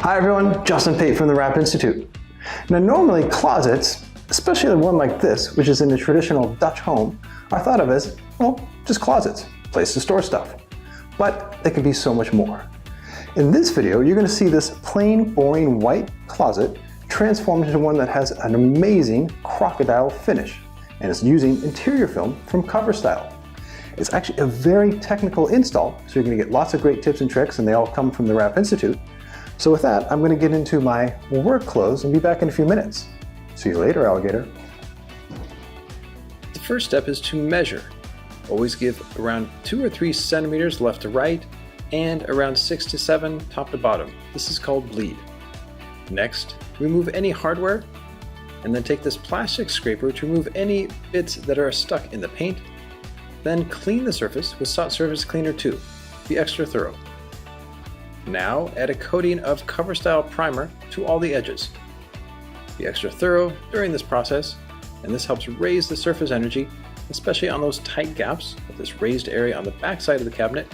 Hi everyone, Justin Pate from the Wrap Institute. Now normally closets, especially one like this, which is in the traditional Dutch home, are thought of as, well, just closets, place to store stuff. But they can be so much more. In this video, you're going to see this plain, boring white closet transformed into one that has an amazing crocodile finish, and it's using interior film from Cover Styl. It's actually a very technical install, so you're going to get lots of great tips and tricks, and they all come from the Wrap Institute. So with that, I'm going to get into my work clothes and be back in a few minutes. See you later, alligator. The first step is to measure. Always give around 2 or 3 centimeters left to right and around 6 to 7 top to bottom. This is called bleed. Next, remove any hardware and then take this plastic scraper to remove any bits that are stuck in the paint. Then clean the surface with Soft Surface Cleaner 2. Be extra thorough. Now add a coating of Cover Styl primer to all the edges. Be extra thorough during this process, and this helps raise the surface energy, especially on those tight gaps with this raised area on the back side of the cabinet,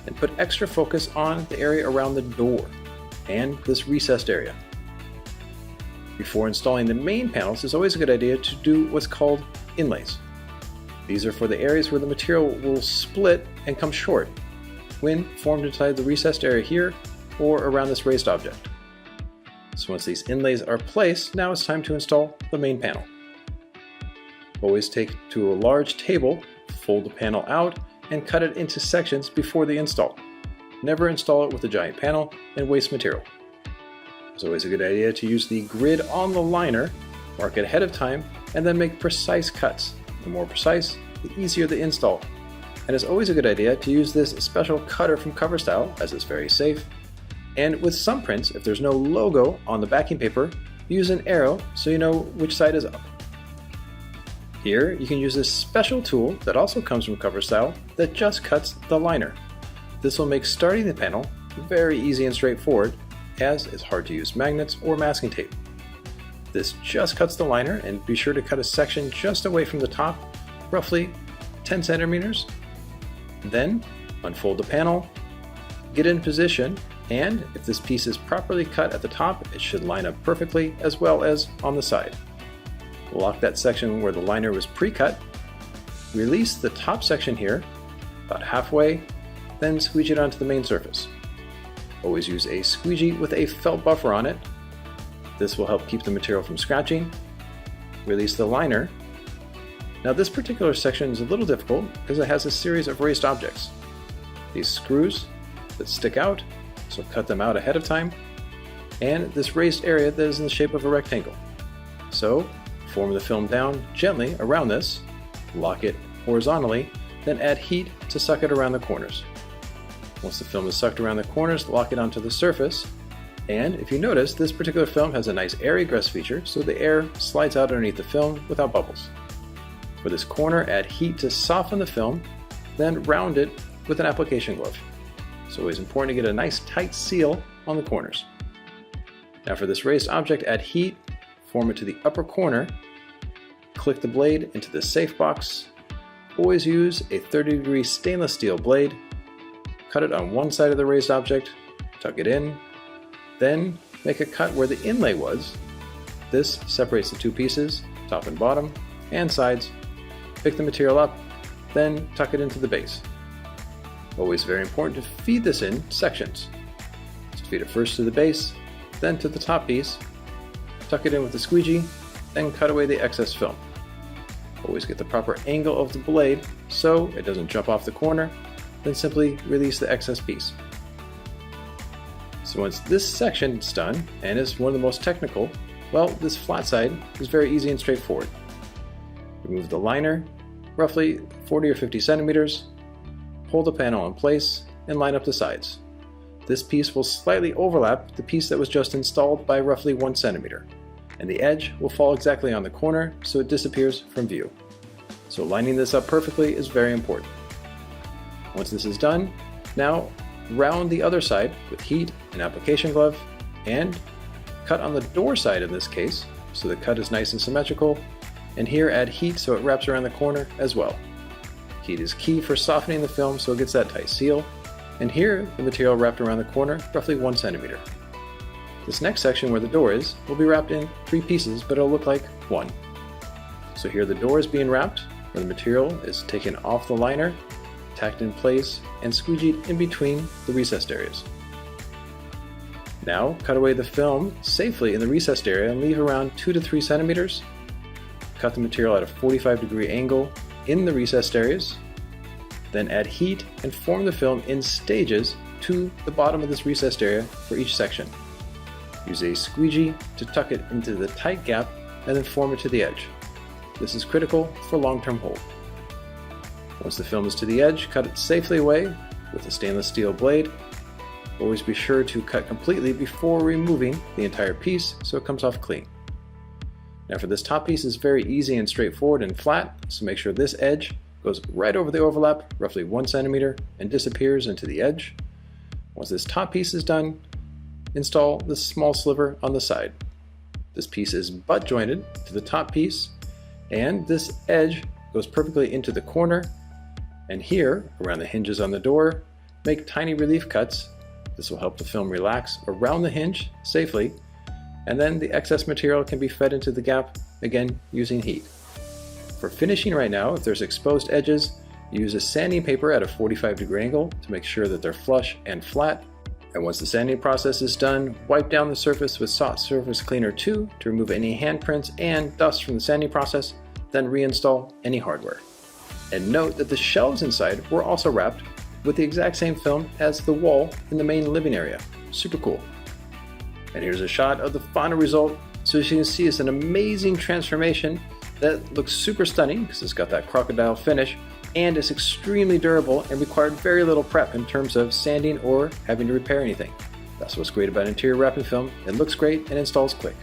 and put extra focus on the area around the door and this recessed area. Before installing the main panels, it's always a good idea to do what's called inlays. These are for the areas where the material will split and come short when formed inside the recessed area here or around this raised object. So once these inlays are placed, now it's time to install the main panel. Always take to a large table, fold the panel out, and cut it into sections before the install. Never install it with a giant panel and waste material. It's always a good idea to use the grid on the liner, mark it ahead of time, and then make precise cuts. The more precise, the easier the install. And it's always a good idea to use this special cutter from Cover Styl, as it's very safe. And with some prints, if there's no logo on the backing paper, use an arrow so you know which side is up. Here, you can use this special tool that also comes from Cover Styl that just cuts the liner. This will make starting the panel very easy and straightforward, as it's hard to use magnets or masking tape. This just cuts the liner, and be sure to cut a section just away from the top, roughly 10 centimeters. Then unfold the panel, get in position, and if this piece is properly cut at the top, it should line up perfectly as well as on the side. Lock that section where the liner was pre-cut, release the top section here, about halfway, then squeegee it onto the main surface. Always use a squeegee with a felt buffer on it. This will help keep the material from scratching. Release the liner. Now this particular section is a little difficult because it has a series of raised objects. These screws that stick out, so cut them out ahead of time, and this raised area that is in the shape of a rectangle. So form the film down gently around this, lock it horizontally, then add heat to suck it around the corners. Once the film is sucked around the corners, lock it onto the surface. And if you notice, this particular film has a nice air egress feature, so the air slides out underneath the film without bubbles. For this corner, add heat to soften the film, then round it with an application glove. It's always important to get a nice tight seal on the corners. Now for this raised object, add heat, form it to the upper corner, click the blade into the safe box. Always use a 30-degree stainless steel blade. Cut it on one side of the raised object, tuck it in, then make a cut where the inlay was. This separates the two pieces, top and bottom, and sides. Pick the material up, then tuck it into the base. Always very important to feed this in sections. Just feed it first to the base, then to the top piece, tuck it in with the squeegee, then cut away the excess film. Always get the proper angle of the blade so it doesn't jump off the corner, then simply release the excess piece. So once this section is done, and is one of the most technical, well, this flat side is very easy and straightforward. Remove the liner, roughly 40 or 50 centimeters, hold the panel in place, and line up the sides. This piece will slightly overlap the piece that was just installed by roughly 1 centimeter, and the edge will fall exactly on the corner so it disappears from view. So lining this up perfectly is very important. Once this is done, now round the other side with heat and application glove, and cut on the door side in this case, so the cut is nice and symmetrical, and here add heat so it wraps around the corner as well. Heat is key for softening the film so it gets that tight seal, and here the material wrapped around the corner roughly 1 centimeter. This next section where the door is will be wrapped in 3 pieces, but it'll look like 1. So here the door is being wrapped, where the material is taken off the liner, tacked in place, and squeegeed in between the recessed areas. Now cut away the film safely in the recessed area and leave around 2 to 3 centimeters. Cut the material at a 45-degree angle in the recessed areas. Then add heat and form the film in stages to the bottom of this recessed area for each section. Use a squeegee to tuck it into the tight gap and then form it to the edge. This is critical for long-term hold. Once the film is to the edge, cut it safely away with a stainless steel blade. Always be sure to cut completely before removing the entire piece so it comes off clean. Now for this top piece is very easy and straightforward and flat, so make sure this edge goes right over the overlap, roughly 1 centimeter, and disappears into the edge. Once this top piece is done, install this small sliver on the side. This piece is butt jointed to the top piece, and this edge goes perfectly into the corner. And here, around the hinges on the door, make tiny relief cuts. This will help the film relax around the hinge safely, and then the excess material can be fed into the gap, again using heat. For finishing right now, if there's exposed edges, use a sanding paper at a 45-degree angle to make sure that they're flush and flat. And once the sanding process is done, wipe down the surface with Soft Surface Cleaner 2 to remove any handprints and dust from the sanding process, then reinstall any hardware. And note that the shelves inside were also wrapped with the exact same film as the wall in the main living area. Super cool. And here's a shot of the final result. So as you can see, it's an amazing transformation that looks super stunning because it's got that crocodile finish, and it's extremely durable and required very little prep in terms of sanding or having to repair anything. That's what's great about interior wrapping film. It looks great and installs quick.